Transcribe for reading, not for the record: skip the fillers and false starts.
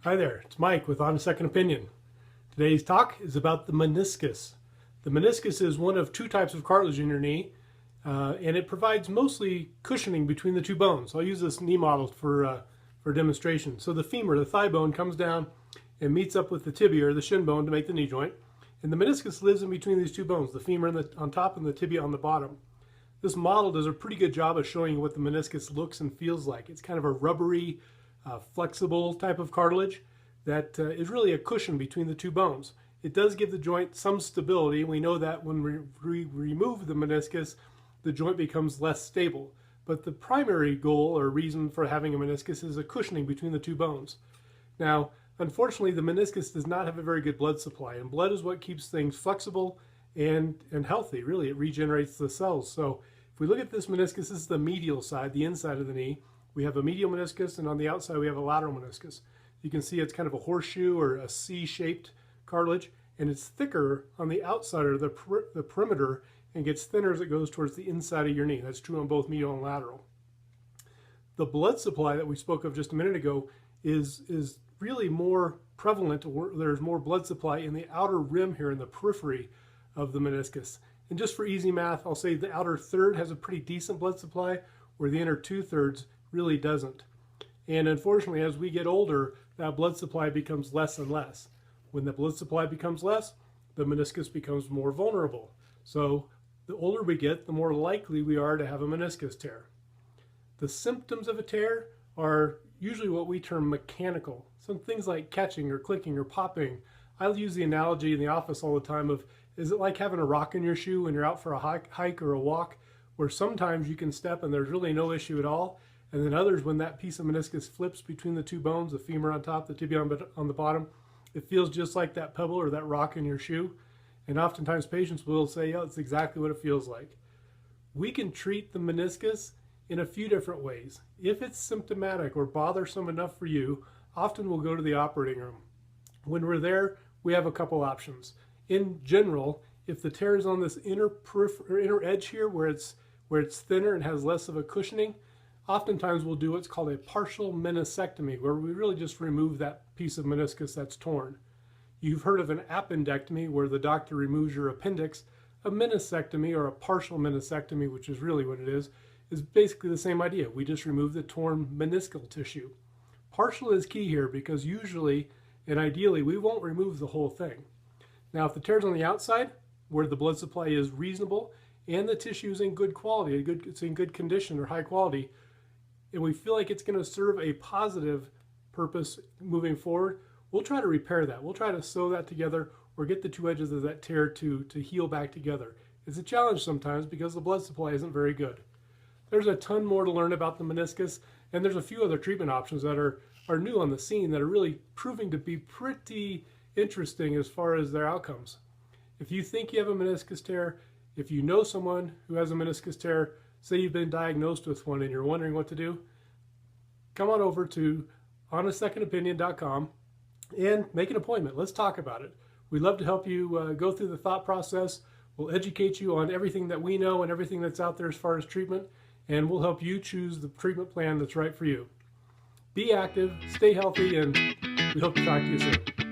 Hi there, it's Mike with On a Second Opinion. Today's talk is about the meniscus. The meniscus is one of two types of cartilage in your knee, and it provides mostly cushioning between the two bones. I'll use this knee model for demonstration. So the femur, the thigh bone, comes down and meets up with the tibia or the shin bone to make the knee joint, and the meniscus lives in between these two bones, the femur on top and the tibia on the bottom. This model does a pretty good job of showing you what the meniscus looks and feels like. It's kind of a rubbery, flexible type of cartilage that is really a cushion between the two bones. It does give the joint some stability. We know that when we remove the meniscus, the joint becomes less stable. But the primary goal or reason for having a meniscus is a cushioning between the two bones. Now, unfortunately, the meniscus does not have a very good blood supply, and blood is what keeps things flexible and healthy. Really, it regenerates the cells. So if we look at this meniscus, this is the medial side, the inside of the knee. We have a medial meniscus, and on the outside we have a lateral meniscus. You can see it's kind of a horseshoe or a C-shaped cartilage, and it's thicker on the outside or the perimeter, and gets thinner as it goes towards the inside of your knee. That's true on both medial and lateral. The blood supply that we spoke of just a minute ago is really more prevalent. There's more blood supply in the outer rim here in the periphery of the meniscus. And just for easy math, I'll say the outer third has a pretty decent blood supply, where the inner 2/3 really doesn't. And unfortunately, as we get older, that blood supply becomes less and less. When the blood supply becomes less, the meniscus becomes more vulnerable. So the older we get, the more likely we are to have a meniscus tear. The symptoms of a tear are usually what we term mechanical. Some things like catching or clicking or popping. I'll use the analogy in the office all the time of, is it like having a rock in your shoe when you're out for a hike or a walk, where sometimes you can step and there's really no issue at all, and then others, when that piece of meniscus flips between the two bones, the femur on top, the tibia on the bottom, it feels just like that pebble or that rock in your shoe. And oftentimes patients will say, yeah, that's exactly what it feels like. We can treat the meniscus in a few different ways. If it's symptomatic or bothersome enough for you, often we'll go to the operating room. When we're there, we have a couple options. In general, if the tear is on this inner edge here where it's thinner and has less of a cushioning, oftentimes we'll do what's called a partial meniscectomy, where we really just remove that piece of meniscus that's torn. You've heard of an appendectomy, where the doctor removes your appendix. A meniscectomy, or a partial meniscectomy, which is really what it is basically the same idea. We just remove the torn meniscal tissue. Partial is key here because usually and ideally we won't remove the whole thing. Now, if the tear's on the outside, where the blood supply is reasonable and the tissue is in good quality, it's in good condition or high quality, and we feel like it's going to serve a positive purpose moving forward, we'll try to repair that. We'll try to sew that together or get the two edges of that tear to heal back together. It's a challenge sometimes because the blood supply isn't very good. There's a ton more to learn about the meniscus, and there's a few other treatment options that are new on the scene that are really proving to be pretty interesting as far as their outcomes. If you think you have a meniscus tear, if you know someone who has a meniscus tear, say you've been diagnosed with one and you're wondering what to do, come on over to onasecondopinion.com and make an appointment. Let's talk about it. We'd love to help you go through the thought process. We'll educate you on everything that we know and everything that's out there as far as treatment, and we'll help you choose the treatment plan that's right for you. Be active, stay healthy, and we hope to talk to you soon.